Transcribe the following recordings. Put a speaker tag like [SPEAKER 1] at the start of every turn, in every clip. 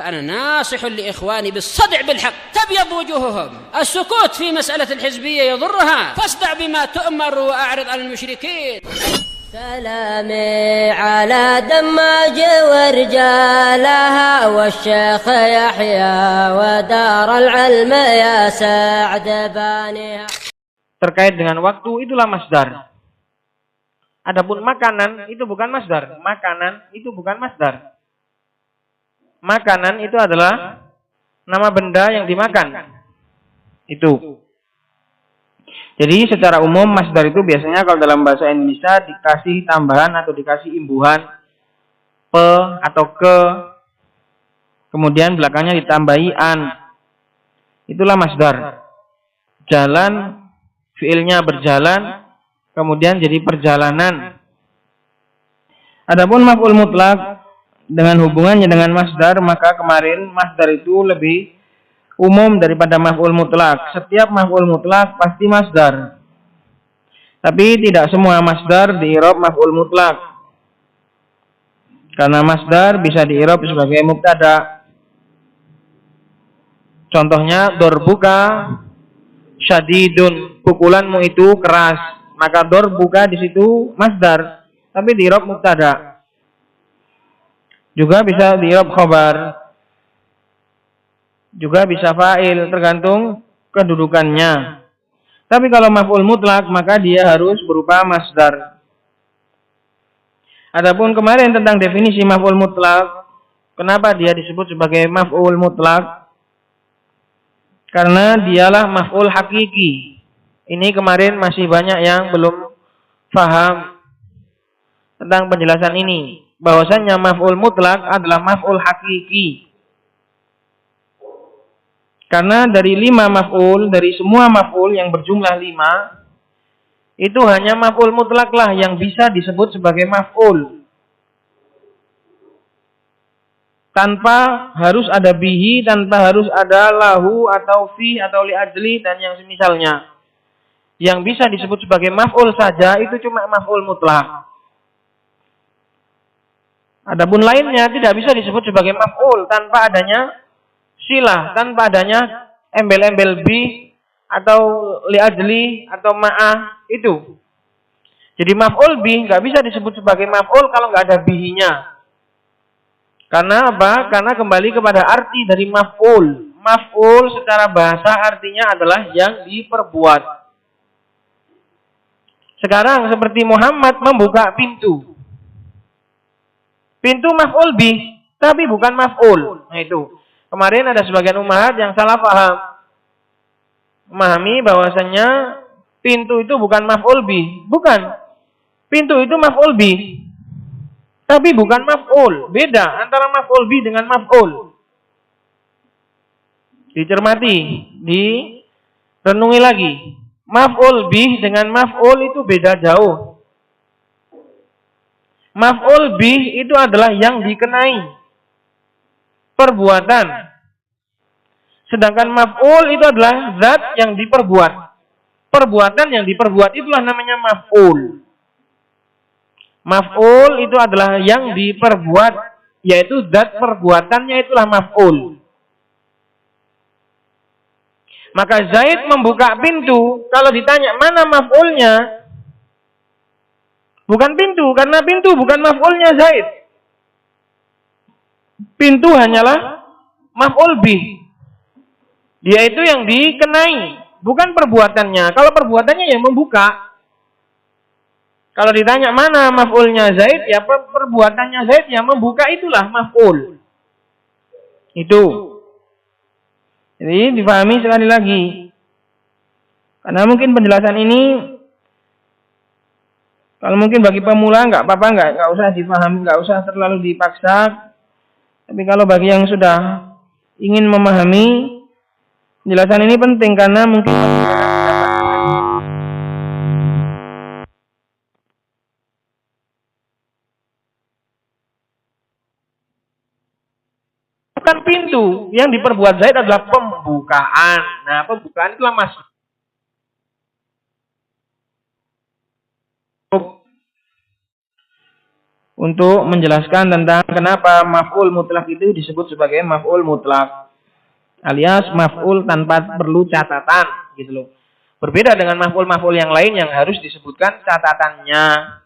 [SPEAKER 1] فأنا ناصح لإخواني بالصدع بالحق تبيض وجوههم. السكوت في مسألة الحزبية يضرها، فاصدع بما تؤمر وأعرض عن المشركين.
[SPEAKER 2] سلامي على دماج ورجالها والشيخ يحيى ودار العلم يا سعد بانيها.
[SPEAKER 3] Terkait dengan waktu itulah masdar. Adapun makanan itu bukan masdar. Makanan itu bukan masdar. Makanan itu adalah nama benda yang dimakan. Itu. Jadi secara umum masdar itu biasanya kalau dalam bahasa Indonesia dikasih tambahan atau dikasih imbuhan pe atau ke, kemudian belakangnya ditambahi an. Itulah masdar. Jalan, fiilnya berjalan, kemudian jadi perjalanan. Adapun maf'ul mutlak dengan hubungannya dengan masdar, maka kemarin masdar itu lebih umum daripada maf'ul mutlak. Setiap maf'ul mutlak pasti masdar. Tapi tidak semua masdar di-i'rab maf'ul mutlak. Karena masdar bisa di-i'rab sebagai mubtada. Contohnya dorbuka syadidun, pukulanmu itu keras. Maka dorbuka di situ masdar, tapi di-i'rab mubtada. Juga bisa di-i'rab khabar. Juga bisa fa'il, tergantung kedudukannya. Tapi kalau maf'ul mutlak, maka dia harus berupa masdar. Adapun kemarin tentang definisi maf'ul mutlak, kenapa dia disebut sebagai maf'ul mutlak? Karena dialah maf'ul hakiki. Ini kemarin masih banyak yang belum paham tentang penjelasan ini. Bahwasanya maf'ul mutlak adalah maf'ul hakiki. Karena dari 5 maf'ul, dari semua maf'ul yang berjumlah 5, itu hanya maf'ul mutlaklah yang bisa disebut sebagai maf'ul. Tanpa harus ada bihi, tanpa harus ada lahu atau fi atau li ajli dan yang semisalnya. Yang bisa disebut sebagai maf'ul saja itu cuma maf'ul mutlak. Adapun lainnya tidak bisa disebut sebagai maf'ul tanpa adanya silah, tanpa adanya embel-embel bi atau li ajli atau ma'ah itu. Jadi maf'ul bi nggak bisa disebut sebagai maf'ul kalau nggak ada bihinya. Karena apa? Karena kembali kepada arti dari maf'ul. Maf'ul secara bahasa artinya adalah yang diperbuat. Sekarang seperti Muhammad membuka pintu. Pintu maf'ul bi, tapi bukan maf'ul. Nah itu. Kemarin ada sebagian ummahat yang salah paham. Memahami bahwasannya pintu itu bukan maf'ul bi. Bukan. Pintu itu maf'ul bi. Tapi bukan maf'ul. Beda antara maf'ul bi dengan maf'ul. Dicermati. Direnungi lagi. Maf'ul bi dengan maf'ul itu beda jauh. Maf'ul bi itu adalah yang dikenai. Perbuatan. Sedangkan maf'ul itu adalah zat yang diperbuat. Perbuatan yang diperbuat itulah namanya maf'ul. Maf'ul itu adalah yang diperbuat, yaitu zat perbuatannya itulah maf'ul. Maka Zaid membuka pintu, kalau ditanya mana maf'ulnya, bukan pintu, karena pintu bukan maf'ulnya Zaid. Pintu hanyalah maf'ul bih. Dia itu yang dikenai, bukan perbuatannya. Kalau perbuatannya yang membuka. Kalau ditanya mana maf'ulnya Zaid, ya perbuatannya Zaid yang membuka itulah maf'ul. Itu. Jadi difahami sekali lagi. Karena mungkin penjelasan ini, kalau mungkin bagi pemula nggak apa-apa, nggak usah difahami, nggak usah terlalu dipaksa. Tapi kalau bagi yang sudah ingin memahami, penjelasan ini penting karena mungkin bukan pintu, yang diperbuat Zaid adalah pembukaan. Nah, pembukaan itulah masuk. untuk menjelaskan tentang kenapa maf'ul mutlak itu disebut sebagai maf'ul mutlak, alias maf'ul tanpa perlu catatan, gitu loh. Berbeda dengan maf'ul yang lain yang harus disebutkan catatannya.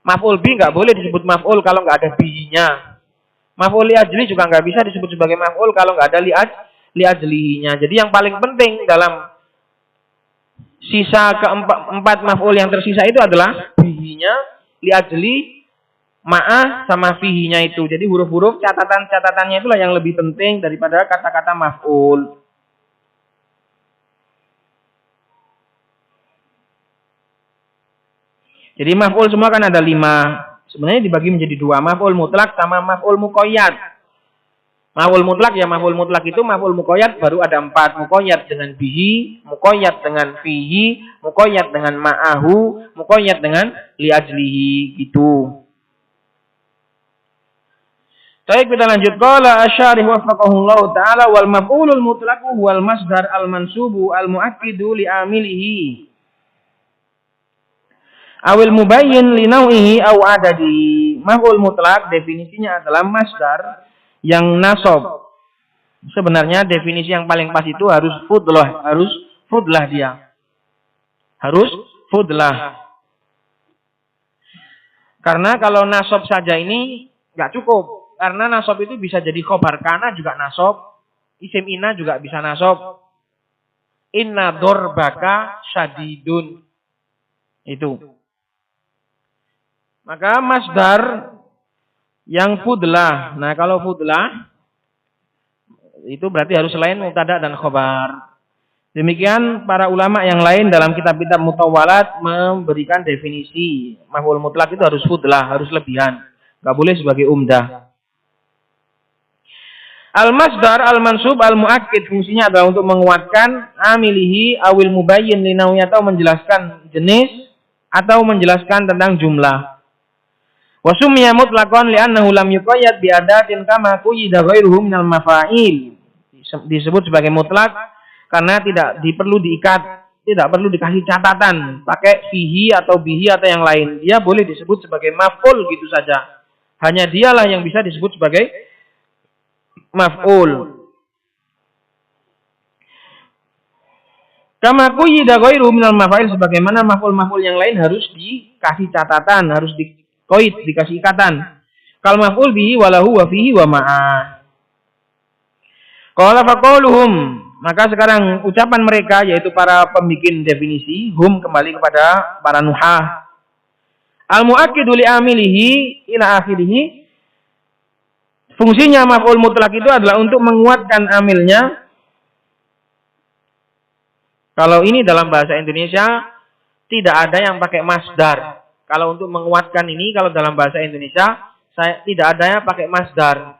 [SPEAKER 3] Maf'ul bi nggak boleh disebut maf'ul kalau nggak ada bihinya. Maf'ul li ajli juga nggak bisa disebut sebagai maf'ul kalau nggak ada li ajlihinya. Jadi yang paling penting dalam sisa keempat maf'ul yang tersisa itu adalah bihinya, li ajli, ma'ah sama fihinya itu. Jadi huruf-huruf catatannya itulah yang lebih penting daripada kata-kata maf'ul. Jadi maf'ul semua kan ada 5. Sebenarnya dibagi menjadi 2, maf'ul mutlak sama maf'ul muqayyad. Maf'ul mutlak ya maf'ul mutlak itu, maf'ul muqayyad baru ada 4. Muqayyad dengan bihi, muqayyad dengan fihi, muqayyad dengan ma'ahu, muqayyad dengan li ajlihi, gitu. Baik, kita lanjut. Qala asy-syarih waffaqahullahu taala wal maf'ulul mutlaq wal masdar al mansubu al muakkidu li amilihi awil mubayyin li nau'ihi aw adadi. Maf'ul mutlak definisinya adalah masdar yang nasab. Sebenarnya definisi yang paling pas itu harus fudlah dia. Harus fudlah. Karena kalau nasab saja ini enggak cukup. Karena nasab itu bisa jadi khobar kana juga nasab, isim inna juga bisa nasab. Inna dorbaka syadidun. Itu. Maka masdar yang fudlah. Nah, kalau fudlah itu berarti harus selain mubtada dan khobar. Demikian para ulama yang lain dalam kitab-kitab mutawwalat memberikan definisi maf'ul mutlak itu harus fudlah, harus lebihan. Enggak boleh sebagai umdah. Al-masdar al-mansub al-muakkid fungsinya adalah untuk menguatkan amilihi awil mubayyin li nau'i atau menjelaskan jenis atau menjelaskan tentang jumlah. Wa summiya mutlaqan li'annahu lam yuqayyad bi adatin kama quyida ghairuhu minal mafa'il. Disebut sebagai mutlak karena tidak perlu diikat, tidak perlu dikasih catatan pakai fihi atau bihi atau yang lain. Dia boleh disebut sebagai maf'ul gitu saja. Hanya dialah yang bisa disebut sebagai maf'ul. Kama quyida ghairuhu minal mafa'il, sebagaimana maf'ul yang lain harus dikasih catatan, harus dikasih ikatan. Kal maf'ul bihi walahu wa fihi wa ma'ah. Qala faqauluhum, maka sekarang ucapan mereka yaitu para pembikin definisi, hum kembali kepada para nuhah. Al muakkidu li amilihi ila akhirih. Fungsinya maf'ul mutlak itu adalah untuk menguatkan amilnya. Kalau ini dalam bahasa Indonesia tidak ada yang pakai masdar. Kalau untuk menguatkan ini, kalau dalam bahasa Indonesia, tidak ada yang pakai masdar.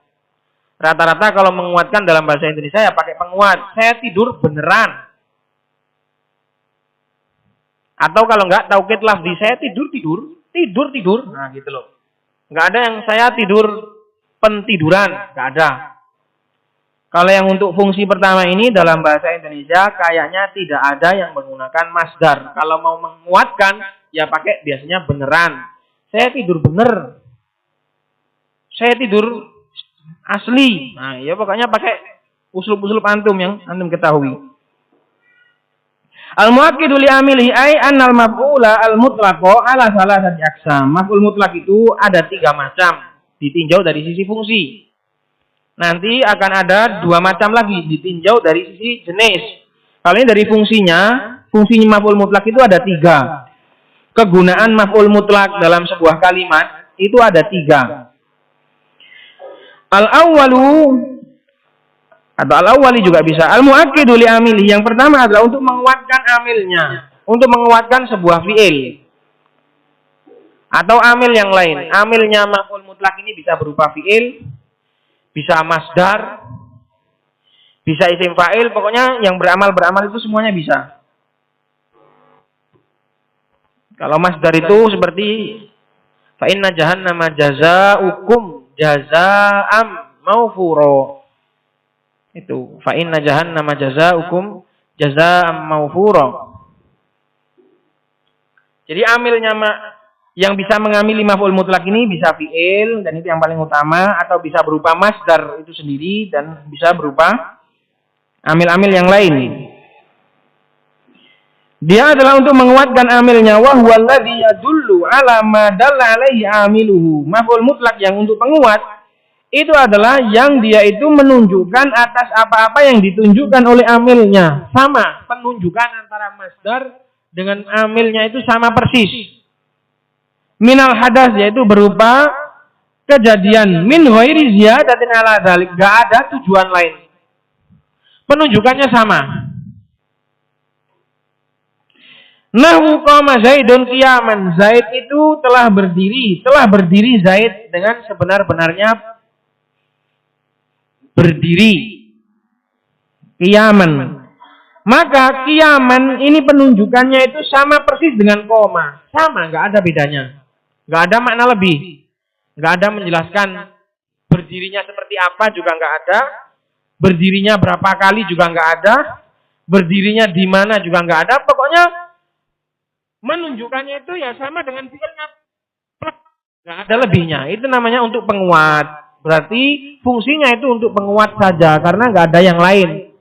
[SPEAKER 3] Rata-rata kalau menguatkan dalam bahasa Indonesia ya pakai penguat. Saya tidur beneran. Atau kalau enggak, taukid lafzi, saya tidur. Nah gitu loh. Enggak ada yang saya tidur pentiduran. Enggak ada. Kalau yang untuk fungsi pertama ini dalam bahasa Indonesia, kayaknya tidak ada yang menggunakan masdar. Kalau mau menguatkan, ya pakai biasanya beneran. Saya tidur bener. Saya tidur asli. Nah, ya pokoknya pakai uslub-uslub antum yang antum ketahui. Al-muakkidu li amilihi ay annal maf'ula al-mutlaqo ala salasati aqsam. Maf'ul mutlak itu ada 3 macam, ditinjau dari sisi fungsi. Nanti akan ada 2 macam lagi, ditinjau dari sisi jenis. Kalau ini dari fungsinya maf'ul mutlak itu ada 3. Kegunaan maf'ul mutlak dalam sebuah kalimat itu ada 3. Al-awwalu atau al-awwali juga bisa. Al-muakkidu li amili. Yang pertama adalah untuk menguatkan amilnya, untuk menguatkan sebuah fi'il atau amil yang lain. Amilnya maf'ul mutlak ini bisa berupa fi'il, bisa masdar, bisa isim fa'il, pokoknya yang beramal itu semuanya bisa. Kalau masdar itu seperti fa inna jahannama jazaa'ukum jazaa'am mawfura. Itu fa inna jahannama jazaa'ukum jazaa'am mawfura. Jadi amilnya Yang bisa mengamili maf'ul mutlak ini bisa fi'il, dan itu yang paling utama, atau bisa berupa masdar itu sendiri, dan bisa berupa amil-amil yang lain. Dia adalah untuk menguatkan amilnya, wa huwa alladzi yadullu ala ma dalla alaihi amiluhu. Maf'ul mutlak yang untuk penguat itu adalah yang dia itu menunjukkan atas apa-apa yang ditunjukkan oleh amilnya. Sama, penunjukan antara masdar dengan amilnya itu sama persis. Minal hadas, yaitu berupa kejadian, min ghairi ziyadatin ala dzalik, enggak ada tujuan lain. Penunjukannya sama. Nahwu qama Zaidun qiyaman, Zaid itu telah berdiri Zaid dengan sebenar-benarnya berdiri. Qiyaman. Maka qiyaman ini penunjukannya itu sama persis dengan qama. Sama, enggak ada bedanya. Enggak ada makna lebih. Enggak ada menjelaskan berdirinya seperti apa juga enggak ada. Berdirinya berapa kali juga enggak ada. Berdirinya di mana juga enggak ada. Pokoknya menunjukkannya itu ya sama dengan fi'ilnya. Enggak ada lebihnya. Itu namanya untuk penguat. Berarti fungsinya itu untuk penguat saja karena enggak ada yang lain.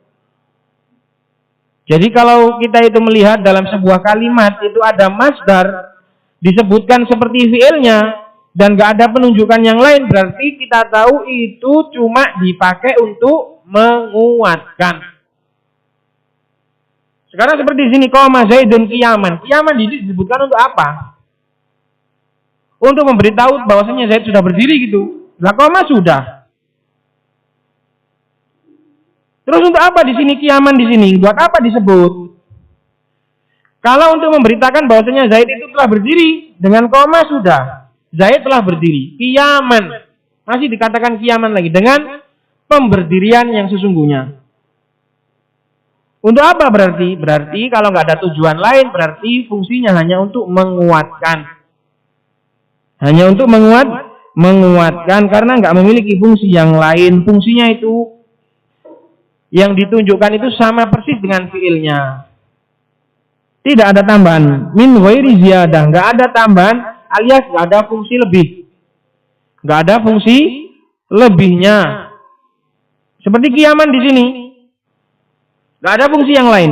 [SPEAKER 3] Jadi kalau kita itu melihat dalam sebuah kalimat itu ada masdar disebutkan seperti fi'ilnya dan gak ada penunjukan yang lain, berarti kita tahu itu cuma dipakai untuk menguatkan. Sekarang seperti di sini qama Zaidun qiyaman. Qiyaman ini disebutkan untuk apa? Untuk memberitahu bahwasanya Zaid sudah berdiri gitu. Lah qama sudah. Terus untuk apa di sini qiyaman di sini? Buat apa disebut? Kalau untuk memberitakan bahwasanya Zaid itu telah berdiri, dengan koma sudah. Zaid telah berdiri. Qiyaman. Masih dikatakan qiyaman lagi. Dengan pemberdirian yang sesungguhnya. Untuk apa berarti? Berarti kalau nggak ada tujuan lain, berarti fungsinya hanya untuk menguatkan. Hanya untuk menguatkan karena nggak memiliki fungsi yang lain. Fungsinya itu yang ditunjukkan itu sama persis dengan fiilnya. Tidak ada tambahan. Min ghairi ziyadah. Nggak ada tambahan alias nggak ada fungsi lebih. Nggak ada fungsi lebihnya. Seperti qiyaman di sini. Nggak ada fungsi yang lain.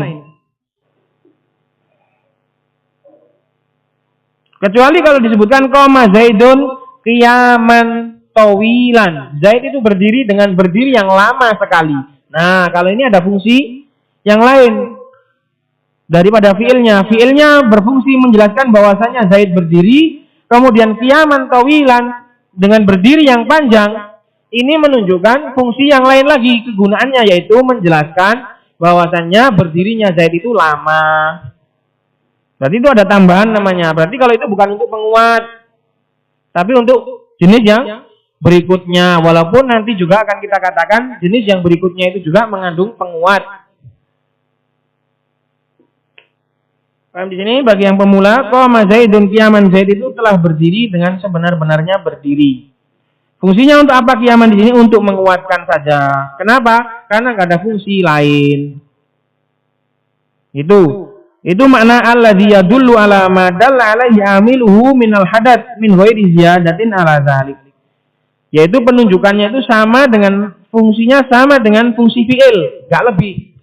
[SPEAKER 3] Kecuali kalau disebutkan qama Zaidun qiyaman tawilan. Zaid itu berdiri dengan berdiri yang lama sekali. Nah, kalau ini ada fungsi yang lain daripada fiilnya. Fiilnya berfungsi menjelaskan bahwasanya Zaid berdiri, kemudian qiyaman tawilan dengan berdiri yang panjang. Ini menunjukkan fungsi yang lain lagi kegunaannya, yaitu menjelaskan bahwasanya berdirinya Zaid itu lama. Berarti itu ada tambahan namanya. Berarti kalau itu bukan untuk penguat, tapi untuk jenis yang berikutnya. Walaupun nanti juga akan kita katakan jenis yang berikutnya itu juga mengandung penguat. Paham di sini bagi yang pemula, qama Zaidun qiyaman, Zaid itu telah berdiri dengan sebenar-benarnya berdiri. Fungsinya untuk apa qiyaman di sini? Untuk menguatkan saja. Kenapa? Karena nggak ada fungsi lain. Itu makna alladzi yadullu ala ma dalla alaihi amiluhu minal hadath min ghairi ziyadatin ala dzalik. Yaitu penunjukannya itu sama dengan fungsinya sama dengan fungsi fi'il, enggak lebih.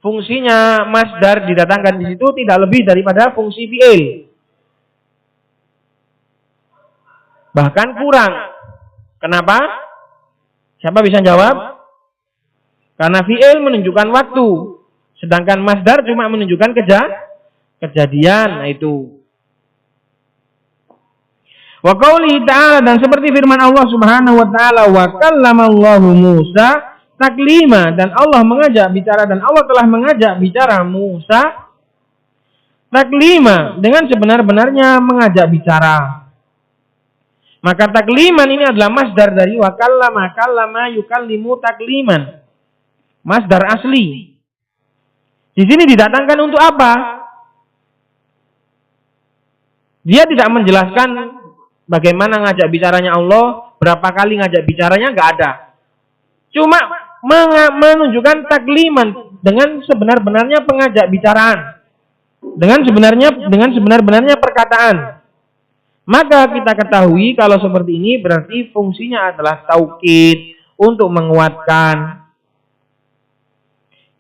[SPEAKER 3] Fungsinya masdar didatangkan di situ tidak lebih daripada fungsi fi'il. Bahkan kurang. Kenapa? Siapa bisa jawab? Karena fi'il menunjukkan waktu, sedangkan masdar cuma menunjukkan kejadian. Nah itu. Wa qaulihi ta'ala, dan seperti firman Allah Subhanahu wa taala, wa kallamallahu Musa taklima, dan Allah mengajak bicara, dan Allah telah mengajak bicara Musa taklima, dengan sebenar-benarnya mengajak bicara. Maka takliman ini adalah masdar dari wa kallama yukallimu takliman. Masdar asli. Di sini didatangkan untuk apa? Dia tidak menjelaskan bagaimana ngajak bicaranya Allah, berapa kali ngajak bicaranya, enggak ada. Cuma menunjukkan takliman dengan sebenar-benarnya pengajak bicaraan. Dengan sebenar-benarnya perkataan. Maka kita ketahui kalau seperti ini berarti fungsinya adalah taukid, untuk menguatkan.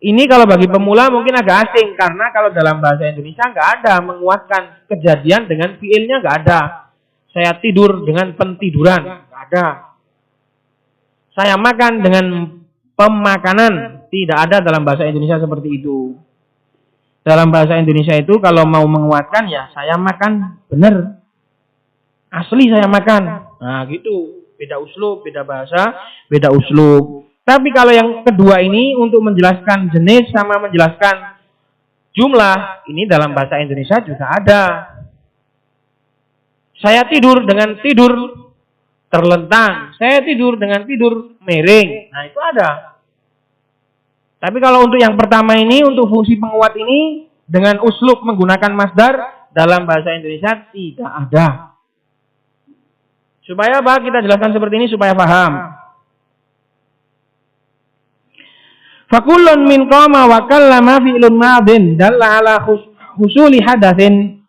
[SPEAKER 3] Ini kalau bagi pemula mungkin agak asing, karena kalau dalam bahasa Indonesia nggak ada menguatkan kejadian dengan fiilnya, nggak ada. Saya tidur dengan pentiduran, nggak ada. Saya makan dengan pemakanan, tidak ada dalam bahasa Indonesia seperti itu. Dalam bahasa Indonesia itu kalau mau menguatkan ya saya makan benar. Asli saya makan. Nah gitu. Beda uslub, beda bahasa, beda uslub. Tapi kalau yang kedua ini untuk menjelaskan jenis sama menjelaskan jumlah, ini dalam bahasa Indonesia juga ada. Saya tidur dengan tidur terlentang. Saya tidur dengan tidur miring. Nah itu ada. Tapi kalau untuk yang pertama ini, untuk fungsi penguat ini, dengan uslub menggunakan masdar, dalam bahasa Indonesia tidak ada. Supaya apa? Kita jelaskan seperti ini supaya paham. Fakullun min qama wa kallama fi'lun madin dalla ala husuli hadatsin.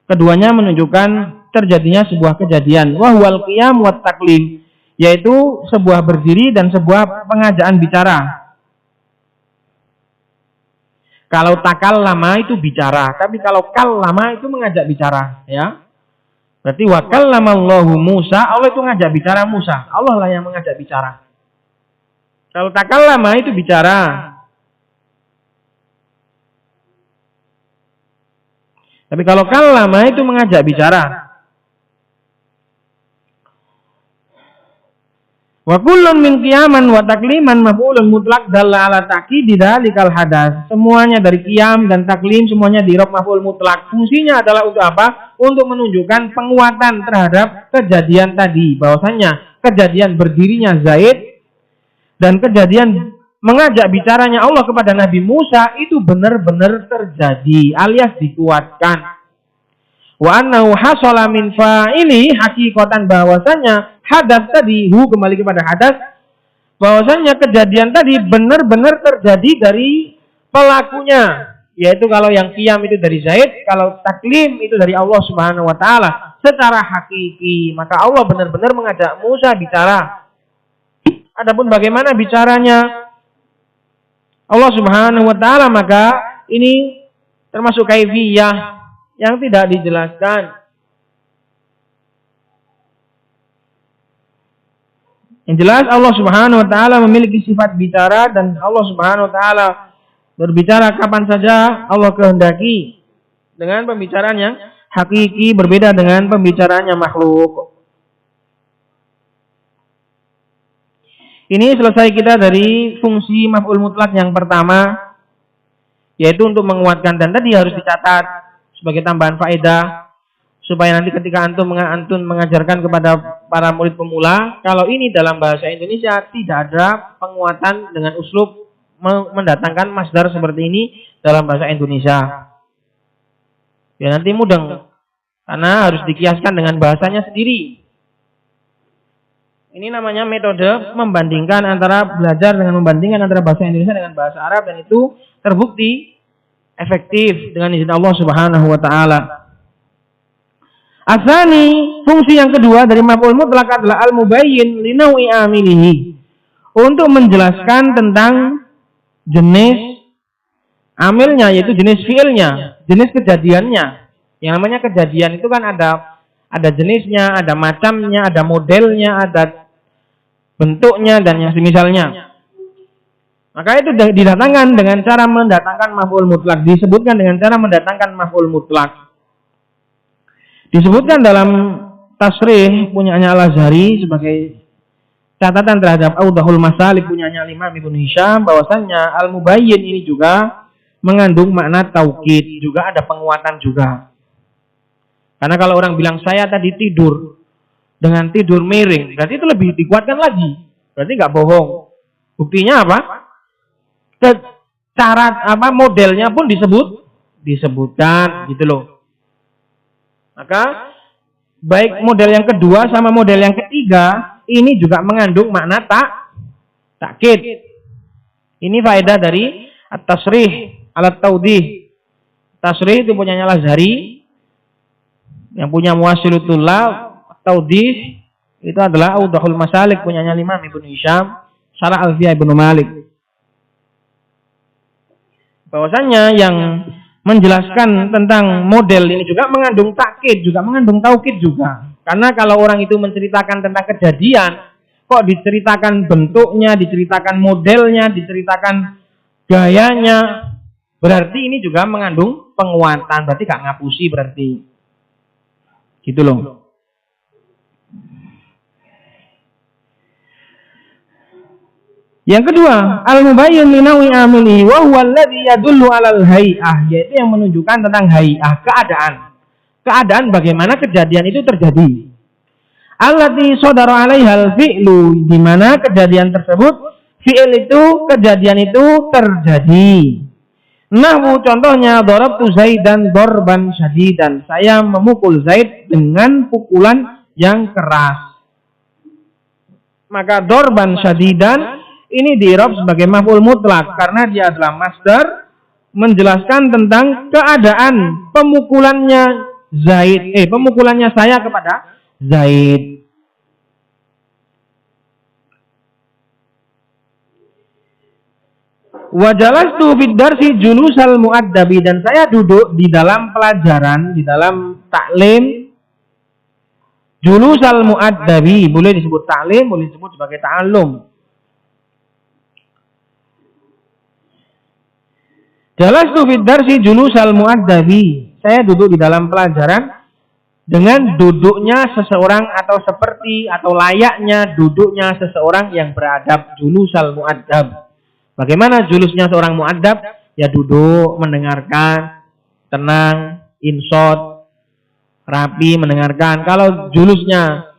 [SPEAKER 3] Keduanya menunjukkan terjadinya sebuah kejadian. Wa huwal qiyam wat taklim, yaitu sebuah berdiri dan sebuah pengajaan bicara. Kalau takallama itu bicara, tapi kalau kallama itu mengajak bicara, ya. Berarti wa kallamallahu Musa, Allah itu ngajak bicara Musa. Allah lah yang mengajak bicara. Kalau takallama itu bicara. Tapi kalau kallama itu mengajak bicara. Wa kullun min qiyaman wa takliman maf'ulun mutlaq dalla ala ta'kidi dzalikal hadas. Semuanya dari qiyam dan taklim semuanya di rob maf'ul mutlaq. Fungsinya adalah untuk apa? Untuk menunjukkan penguatan terhadap kejadian tadi, bahwasanya kejadian berdirinya Zaid dan kejadian mengajak bicaranya Allah kepada Nabi Musa itu benar-benar terjadi alias dikuatkan. Wa annahu hasala min fa'ili hakikatan, bahwasanya hadas tadi, kembali kepada hadas, bahwasanya kejadian tadi benar-benar terjadi dari pelakunya, yaitu kalau yang qiyam itu dari Zaid, kalau taklim itu dari Allah Subhanahu wa taala secara hakiki. Maka Allah benar-benar mengajak Musa bicara. Adapun bagaimana bicaranya Allah Subhanahu wa taala, maka ini termasuk kaifiyah yang tidak dijelaskan. Yang jelas Allah Subhanahu wa taala memiliki sifat bicara, dan Allah Subhanahu wa taala berbicara kapan saja Allah kehendaki dengan pembicaraan yang hakiki, berbeda dengan pembicaraannya makhluk. Ini selesai kita dari fungsi maf'ul mutlak yang pertama, yaitu untuk menguatkan, dan tadi harus dicatat sebagai tambahan faedah supaya nanti ketika antum mengajarkan kepada para murid pemula, kalau ini dalam bahasa Indonesia tidak ada penguatan dengan uslub mendatangkan masdar seperti ini dalam bahasa Indonesia. Ya nanti mudeng, karena harus dikiaskan dengan bahasanya sendiri. Ini namanya metode membandingkan antara belajar dengan membandingkan antara bahasa Indonesia dengan bahasa Arab, dan itu terbukti efektif dengan izin Allah Subhanahu wa taala. Asani, fungsi yang kedua dari maf'ul mutlaq adalah al-mubayyin li naw'i amilihi, untuk menjelaskan tentang jenis amilnya, yaitu jenis fiilnya, jenis kejadiannya. Yang namanya kejadian itu kan ada jenisnya, ada macamnya, ada modelnya, ada bentuknya, dan yang semisalnya. Maka itu didatangkan dengan cara mendatangkan maf'ul mutlaq. Disebutkan dengan cara mendatangkan maf'ul mutlaq. Disebutkan dalam tasrih punyanya Al-Azhari sebagai catatan terhadap Awdahul Masalik punyanya Imam Ibnu Hisham, bahwasannya al-mubayyin ini juga mengandung makna taukid, juga ada penguatan juga. Karena kalau orang bilang saya tadi tidur dengan tidur miring, berarti itu lebih dikuatkan lagi. Berarti nggak bohong. Buktinya apa? Cara modelnya pun disebutkan gitu loh. Maka baik model yang kedua sama model yang ketiga ini juga mengandung makna takkid. Ini faedah dari at-tasrih alat taudih. Tasrih itu punyanya Al-Azhari. Yang punya Muwasyilut Thullab Taudhih itu adalah Awdahul Masalik punyanya Imam Ibnu Hisham, Syarah Alfiyah Ibnu Malik. Bahwasanya yang menjelaskan tentang model ini juga mengandung takkid, juga mengandung taukid juga. Karena kalau orang itu menceritakan tentang kejadian, kok diceritakan bentuknya, diceritakan modelnya, diceritakan gayanya, berarti ini juga mengandung penguatan, berarti gak ngapusi berarti. Gitu loh. Yang kedua, al-mubayyin li nawi amili wa huwa alladhi yadullu 'alal hay'ah, yaitu yang menunjukkan tentang hay'ah, keadaan. Keadaan bagaimana kejadian itu terjadi. Allati shadara 'alaihal fi'lu, di mana kejadian tersebut, fi'il itu, kejadian itu terjadi. Nahwu contohnya darabtu Zaidan darban syadidan. Saya memukul Zaid dengan pukulan yang keras. Maka darban syadidan ini di-i'rab sebagai maf'ul mutlak karena dia adalah masdar menjelaskan tentang keadaan pemukulannya pemukulannya saya kepada Zaid. Wa jalastu fid darsi julusal muaddabi, dan saya duduk di dalam pelajaran, di dalam taklim julusal muaddabi, boleh disebut taklim, boleh disebut sebagai ta'allum. Jalastu fid darsi julusal muaddabi. Saya duduk di dalam pelajaran dengan duduknya seseorang atau seperti atau layaknya duduknya seseorang yang beradab, julusal muaddab. Bagaimana julusnya seorang muaddab? Ya duduk, mendengarkan, tenang, insot, rapi mendengarkan. Kalau julusnya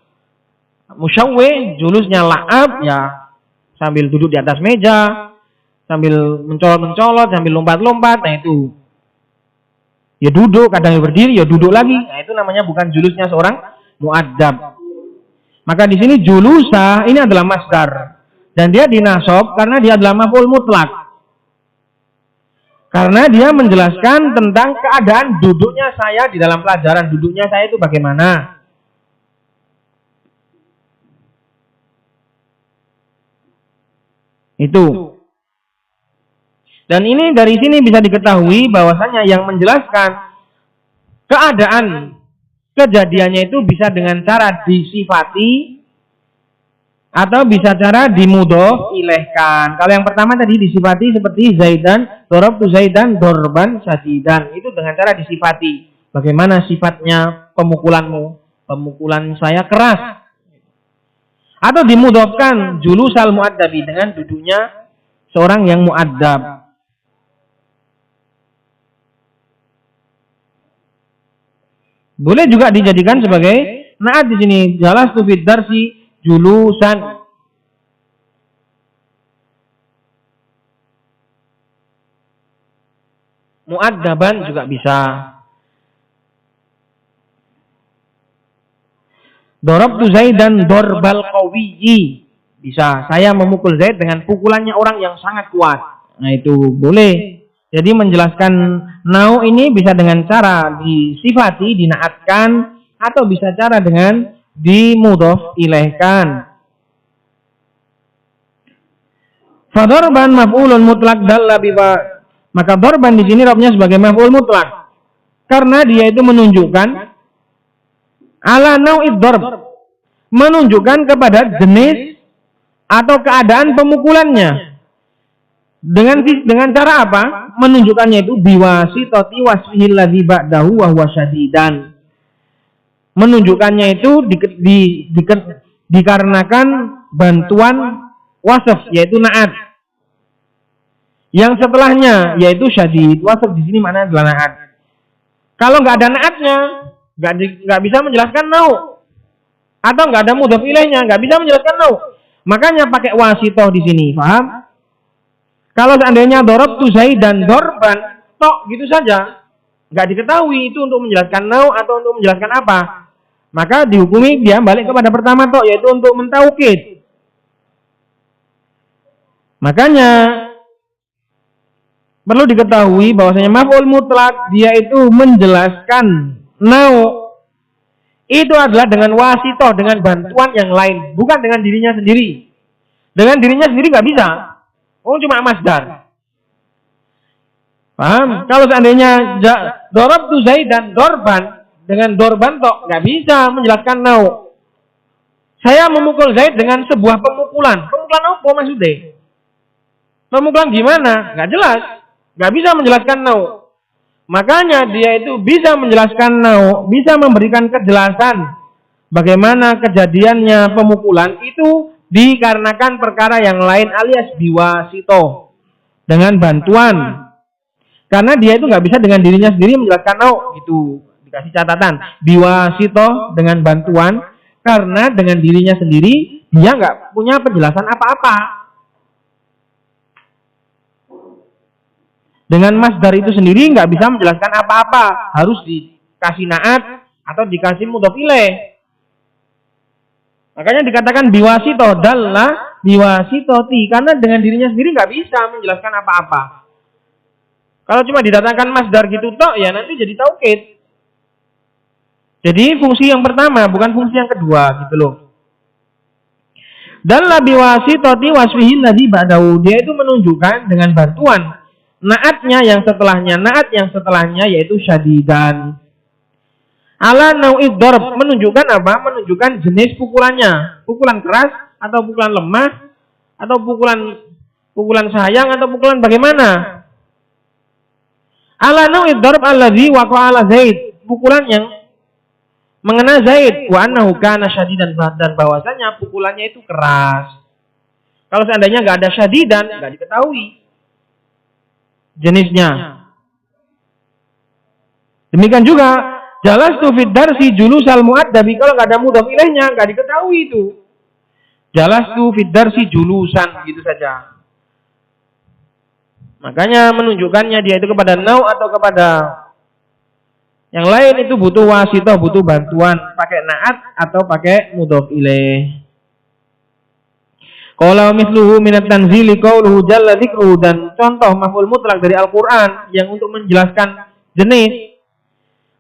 [SPEAKER 3] musyawwih, julusnya la'ab, ya sambil duduk di atas meja, sambil mencolot-mencolot, sambil lompat-lompat, nah itu. Ya duduk, kadang berdiri, ya duduk lagi. Nah itu namanya bukan julusnya seorang muaddab. Maka di sini julusa ini adalah masdar. Dan dia dinasab karena dia adalah maf'ul mutlak. Karena dia menjelaskan tentang keadaan duduknya saya di dalam pelajaran. Duduknya saya itu bagaimana. Itu. Dan ini dari sini bisa diketahui bahwasanya yang menjelaskan keadaan kejadiannya itu bisa dengan cara disifati atau bisa cara dimudhof ilaihkan. Kalau yang pertama tadi disifati seperti Zaidan, darabtu Zaidan darban syadidan. Itu dengan cara disifati. Bagaimana sifatnya pemukulanmu? Pemukulan saya keras. Atau dimudhofkan julusal muaddabi dengan duduknya seorang yang muaddab. Boleh juga dijadikan sebagai naat di sini. Jalastu fid darsi julusan. Muaddaban juga bisa. Darabtu Zaidan darbal qawiyyi. Bisa. Saya memukul Zaid dengan pukulannya orang yang sangat kuat. Nah itu boleh. Jadi menjelaskan nau ini bisa dengan cara disifati, dinaatkan, atau bisa cara dengan dimudhof ilaihkan. Fadorban maf'ulun mutlak dalla biwa. Maka dorban di sini robnya sebagai maf'ul mutlak. Karena dia itu menunjukkan ala nau'id dorb. Menunjukkan kepada jenis atau keadaan pemukulannya. Dengan cara apa? Menunjukkannya itu biwasitati wasfihil ladzi ba'dahu wa huwa syadidan. Menunjukkannya itu dikarenakan bantuan wasf yaitu naat. Yang setelahnya yaitu syadid. Wasf di sini maknanya adalah naat. Kalau nggak ada naatnya, nggak bisa menjelaskan nau. Atau nggak ada mudhof ilaihnya, nggak bisa menjelaskan nau. Makanya pakai wasitoh di sini, paham? Kalau seandainya darabtu Zaidan darban, tok gitu saja, nggak diketahui itu untuk menjelaskan nau atau untuk menjelaskan apa. Maka dihukumi dia balik kepada pertama tok, yaitu untuk mentaukid. Makanya perlu diketahui bahwasanya maf'ul mutlak dia itu menjelaskan nau itu adalah dengan wasitoh, dengan bantuan yang lain, bukan dengan dirinya sendiri. Dengan dirinya sendiri nggak bisa. Oh, cuma masdar. Paham? Kalau seandainya darabtu Zaidan dorban, dengan dorban tok nggak bisa menjelaskan nau. Saya memukul Zaid dengan sebuah pemukulan. Pemukulan apa maksudnya? Pemukulan gimana? Nggak jelas. Nggak bisa menjelaskan nau. Makanya dia itu bisa menjelaskan nau, bisa memberikan kejelasan bagaimana kejadiannya pemukulan itu dikarenakan perkara yang lain alias biwasito, dengan bantuan. Karena dia itu nggak bisa dengan dirinya sendiri menjelaskan nau, gitu. Dikasih catatan biwasito, dengan bantuan, karena dengan dirinya sendiri dia nggak punya penjelasan apa-apa. Dengan masdar itu sendiri nggak bisa menjelaskan apa-apa, harus dikasih naat atau dikasih mudhof ilaih. Makanya dikatakan biwasito, dalla biwasitoti, karena dengan dirinya sendiri nggak bisa menjelaskan apa-apa. Kalau cuma didatangkan masdar gitu tok, ya nanti jadi taukid. Jadi fungsi yang pertama, bukan fungsi yang kedua, gitu loh. Dalla biwasitoti wasfihi ladzi ba'dahu, dia itu menunjukkan dengan bantuan naatnya yang setelahnya, naat yang setelahnya yaitu syadidan. Ala nau'id darb, menunjukkan apa? Menunjukkan jenis pukulannya. Pukulan keras atau pukulan lemah atau pukulan sayang atau pukulan bagaimana? Ala nau'id darb alladzi waqa'a ala Zaid, pukulan yang mengena Zaid, wa annahu kana syadidan, dan bahwasanya pukulannya itu keras. Kalau seandainya enggak ada syadidan, enggak diketahui jenisnya. Demikian juga jalastu fid darsi julusal muaddabi, kalau enggak ada mudhof ilaihnya enggak diketahui itu. Jalastu fid darsi julusan, gitu saja. Makanya menunjukkannya dia itu kepada nau atau kepada yang lain itu butuh wasitoh, butuh bantuan, pakai naat atau pakai mudhof ilaih. Qala misluhu minat tanzili qauluhu jalla dzikruhu, dan contoh maf'ul mutlak dari Al-Qur'an yang untuk menjelaskan jenis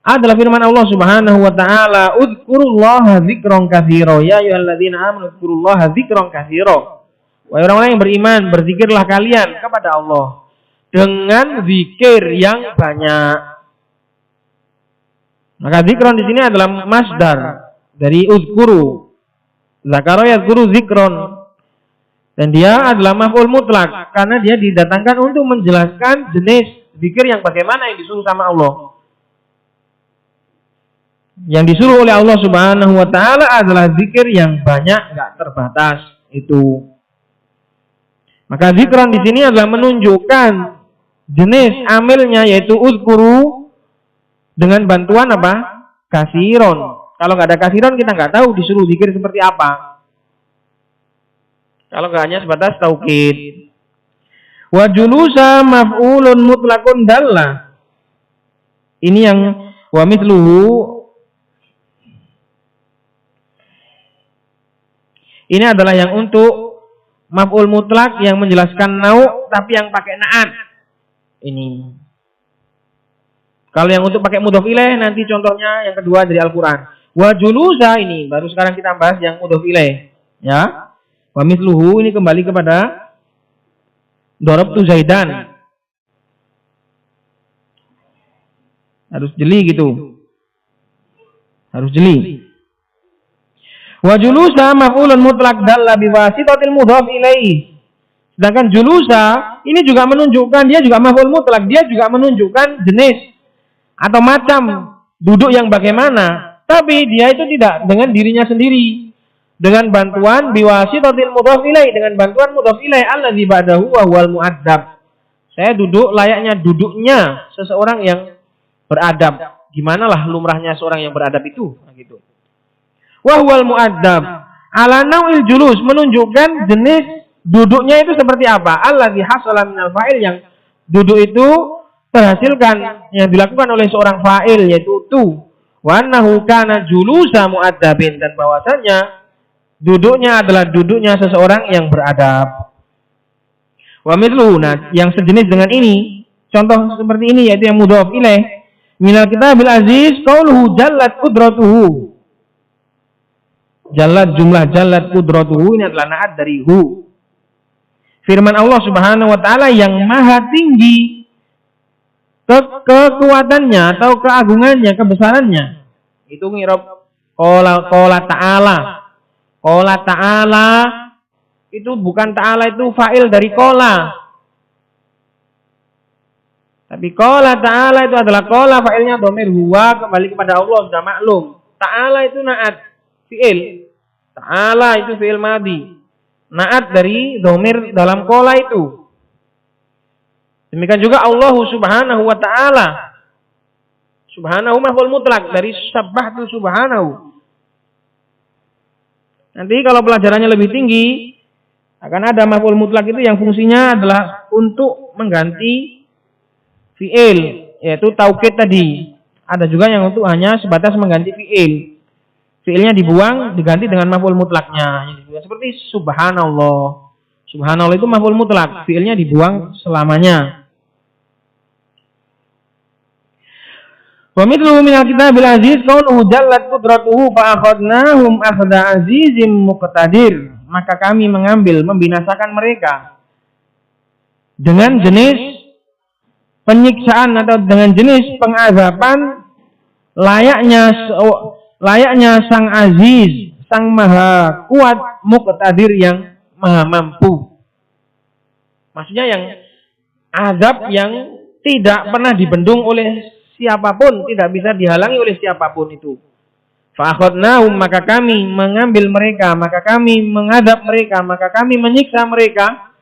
[SPEAKER 3] adalah firman Allah Subhanahu wa taala, "Udzkurullaha dzikran katsira, ya ayyuhalladzina amanu udzkurullaha dzikran katsira." Wahai orang-orang yang beriman, berzikirlah kalian kepada Allah dengan zikir yang banyak. Maka zikron di sini adalah masdar dari udzkuru. Zakara yadzkuru zikron. Dan dia adalah maf'ul mutlak karena dia didatangkan untuk menjelaskan jenis zikir yang bagaimana yang disuruh sama Allah. Yang disuruh oleh Allah Subhanahu wa taala adalah zikir yang banyak, enggak terbatas itu. Maka zikron di sini adalah menunjukkan jenis amilnya yaitu uzkuru dengan bantuan apa? Kasiron. Kalau enggak ada kasiron kita enggak tahu disuruh zikir seperti apa. Kalau enggak hanya sebatas taukid. Wa julusa maf'ulun mutlaqun dalla. Ini yang wa mithluhu. Ini adalah yang untuk maf'ul mutlak yang menjelaskan nau tapi yang pakai naat. Ini. Kalau yang untuk pakai mudhof ilaih nanti contohnya yang kedua dari Al-Qur'an. Wa julusa, ini baru sekarang kita bahas yang mudhof ilaih, ya. Wa mithluhu ini kembali kepada darabtu Zaidan. Harus jeli gitu. Harus jeli. Wa julusa maf'ulun mutlaq dalla bi wasitatil mudhaf ilaihi. Sedangkan julusa ini juga menunjukkan, dia juga maf'ul mutlaq, dia juga menunjukkan jenis atau macam duduk yang bagaimana, tapi dia itu tidak dengan dirinya sendiri. Dengan bantuan biwasitatil mudhaf ilaihi, dengan bantuan mudhaf ilaihi allazi ba'dahu wa huwal mu'addab. Saya duduk layaknya duduknya seseorang yang beradab. Gimanalah lumrahnya seorang yang beradab itu, gitu. Wa huwal mu'addab ala nau'il julus, menunjukkan jenis duduknya itu seperti apa. Allazi hasala minal fa'il, yang duduk itu terhasilkan, yang dilakukan oleh seorang fa'il yaitu tu. Wa annahu kana julusa mu'addabin, dan bahwasanya duduknya adalah duduknya seseorang yang beradab. Wa mithluhu, nah yang sejenis dengan ini, contoh seperti ini yaitu yang mudhaf ilaih. Minal kitabil aziz qauluhu jallat qudratuhu. Jallat, jumlah jallat, qudratuhu, ini adalah na'at dari hu. Firman Allah Subhanahu wa taala yang maha tinggi kekuatannya atau keagungannya, kebesarannya. Itu ngirab qala ta'ala. Qala ta'ala itu bukan ta'ala, itu fa'il dari qala. Tapi qala ta'ala itu adalah qala, fa'ilnya dhamir huwa, kembali kepada Allah, sudah maklum. Ta'ala itu na'at fi'il. Ta'ala itu fi'il madhi. Na'at dari dhamir dalam qala itu. Demikian juga Allah Subhanahu wa taala. Subhanahu maf'ul mutlak dari sabbahtu subhanahu. Nanti kalau pelajarannya lebih tinggi akan ada maf'ul mutlak itu yang fungsinya adalah untuk mengganti fi'il, yaitu taukid tadi. Ada juga yang untuk hanya sebatas mengganti fi'il. Fi'ilnya dibuang, diganti dengan maf'ul mutlaknya. Seperti subhanallah. Subhanallah itu maf'ul mutlak, fi'ilnya dibuang selamanya. Wa mithluhu minal kitabil aziz qauluhu jallat qudratuhu fa akhadnahum akhda azizim muqtadir. Maka kami mengambil, membinasakan mereka dengan jenis penyiksaan atau dengan jenis pengazaban layaknya sang aziz, sang maha kuat, muqtadir yang maha mampu. Maksudnya yang azab yang tidak pernah dibendung oleh siapapun, tidak bisa dihalangi oleh siapapun itu. Fa'akhadnahum, maka kami mengambil mereka, maka kami mengadab mereka, maka kami menyiksa mereka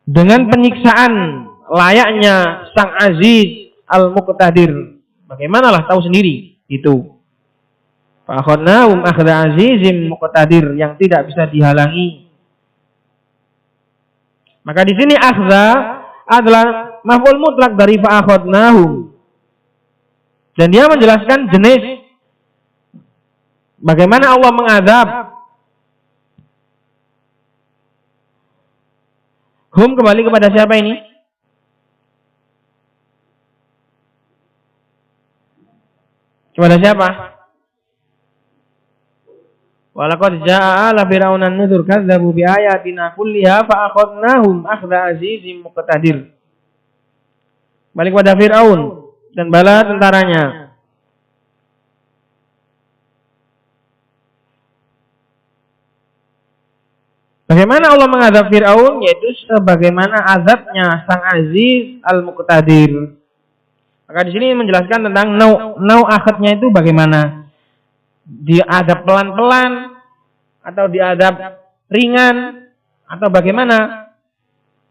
[SPEAKER 3] dengan penyiksaan layaknya sang aziz al-muqtadir. Bagaimanalah tahu sendiri itu. Fa'akhadnahum akhda azizim muqtadir, yang tidak bisa dihalangi. Maka di sini akhda adalah maf'ul mutlak dari fa'akhadnahum. Dan dia menjelaskan jenis bagaimana Allah mengadab. Hum kembali kepada siapa ini? Kepada siapa? Walaqad jaa'a ala fir'auna an-nuzur kadzdzabu bi ayatina kulliha fa akhadnahum akhdha azizim muqtadir. Balik kepada Fir'aun dan bala tentaranya. Bagaimana Allah mengadab Fir'aun? Yaitu sebagaimana azabnya sang aziz al-muqtadir. Maka di sini menjelaskan tentang nau akhadnya itu bagaimana. Diadab pelan-pelan atau diadab ringan atau bagaimana?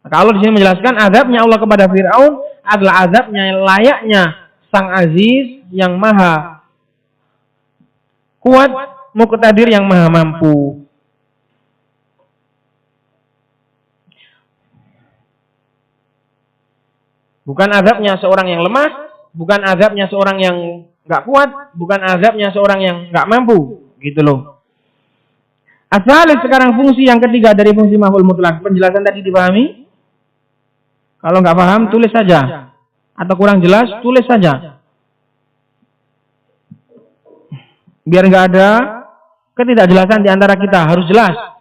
[SPEAKER 3] Maka Allah di sini menjelaskan azabnya Allah kepada Fir'aun adalah azabnya layaknya sang aziz yang maha kuat, muqtadir yang maha mampu. Bukan azabnya seorang yang lemah, bukan azabnya seorang yang nggak kuat, bukan azabnya seorang yang nggak mampu, gitu loh. Asal sekarang fungsi yang ketiga dari fungsi maf'ul mutlak. Penjelasan tadi dipahami? Kalau nggak paham, tulis saja. Atau kurang jelas, tulis saja. Biar nggak ada ketidakjelasan di antara kita, harus jelas.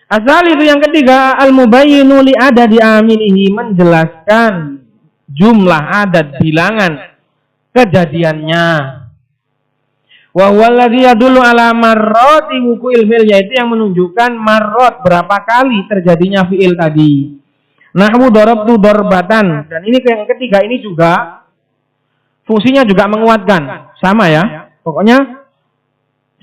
[SPEAKER 3] Asal itu yang ketiga, al-mubayyinu li adadi amilihi, menjelaskan jumlah adat bilangan kejadiannya. Wa huwa alladzi yadullu ala marrati wuqu'il fi'il, yaitu yang menunjukkan marrat berapa kali terjadinya fi'il tadi. Nahwu darabtu darbatan, dan ini yang ketiga ini juga fungsinya juga menguatkan, sama ya. Pokoknya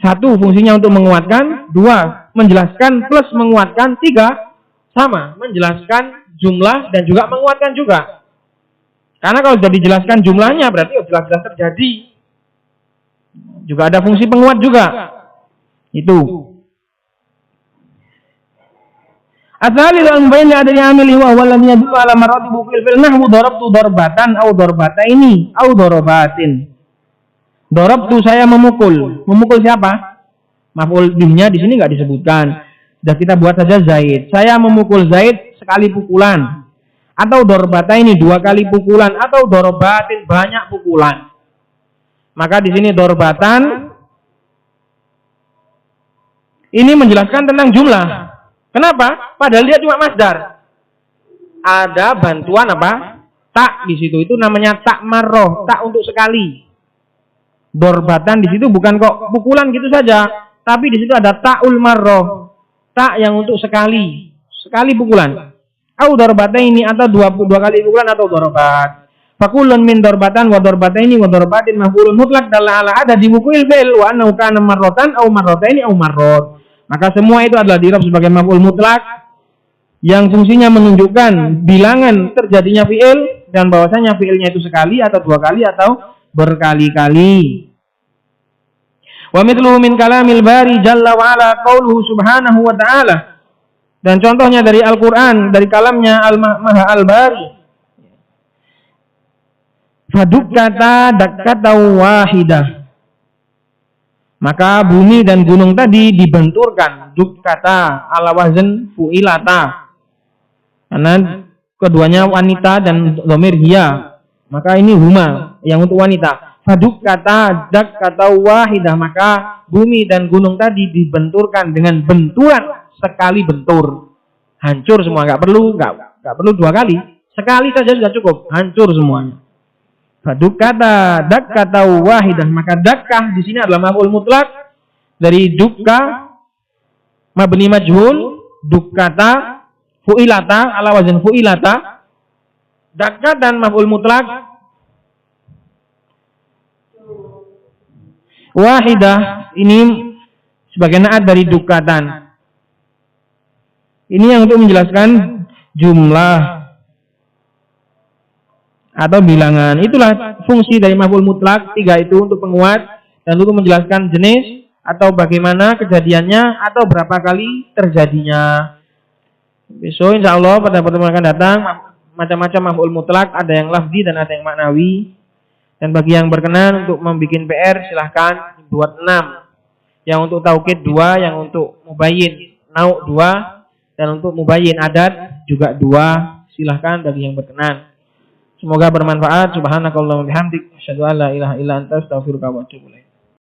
[SPEAKER 3] satu fungsinya untuk menguatkan, dua menjelaskan plus menguatkan, tiga sama menjelaskan jumlah dan juga menguatkan juga. Karena kalau sudah dijelaskan jumlahnya berarti jelas-jelas terjadi. Juga ada fungsi penguat juga. Itu. Asal itu al-mubayyin ada di amili wa huwa alladhi yadullu ala maratibi fil fi'l nahwu darabtu darbatan aw darbataini aw darabatin. Darabtu saya memukul. Memukul siapa? Maf'ul bihnya di sini enggak disebutkan. Sudah kita buat saja Zaid. Saya memukul Zaid sekali pukulan. Atau darbataini dua kali pukulan, atau darabatin banyak pukulan. Maka di sini dorbatan ini menjelaskan tentang jumlah. Kenapa? Padahal dia cuma masdar. Ada bantuan apa? Tak di situ. Itu namanya tak marroh, tak untuk sekali. Dorbatan di situ bukan kok pukulan gitu saja, tapi di situ ada ta'ul marroh, tak yang untuk sekali pukulan. Au dorbataini atau dua kali pukulan atau dorbat. Fakulun min dorbatan wa dorbataini wa dorbatin maf'ulun mutlak dalla ala ada di buku ilfil wa annahu kana marrotan au marrotaini au marrot. Maka semua itu adalah dirab sebagai maf'ul mutlak yang fungsinya menunjukkan bilangan terjadinya fi'il dan bahwasanya fi'ilnya itu sekali atau dua kali atau berkali-kali. Wa mithluhu min kalamil bari jalla wa ala qauluhu subhanahu wa ta'ala. Dan contohnya dari Al-Qur'an, dari kalamnya Al-Maha Al-Bari. Fadukkata dakkata wahidah. Maka bumi dan gunung tadi dibenturkan. Dukkata ala wazn fu'ilata. Karena keduanya wanita dan dhamir hiya. Maka ini huma yang untuk wanita. Fadukkata dakkata wahidah. Maka bumi dan gunung tadi dibenturkan dengan benturan sekali bentur. Hancur semua, enggak perlu dua kali. Sekali saja sudah cukup, hancur semuanya. Fadukkata dakkata wahidah. Maka dakkah di sini adalah maf'ul mutlak dari dukka mabni majhul, dukkata fu'ilata ala wazn fu'ilata. Dakkah dan maf'ul mutlak wahidah ini sebagai naat dari dukkatan. Ini yang untuk menjelaskan jumlah atau bilangan. Itulah fungsi dari maf'ul mutlak tiga itu untuk penguat dan untuk menjelaskan jenis atau bagaimana kejadiannya atau berapa kali terjadinya. Besok insya Allah pada pertemuan akan datang macam-macam maf'ul mutlak, ada yang lafzi dan ada yang maknawi. Dan bagi yang berkenan untuk membuat PR silahkan buat 6. Yang untuk taukid 2, yang untuk mubayyin nau' 2 dan untuk mubayyin adat juga 2. Silahkan bagi yang berkenan. Semoga bermanfaat. Subhanakallahumma bihamdik asyhadu an la ilaha illa anta astaghfiruka wa atubu ilaik.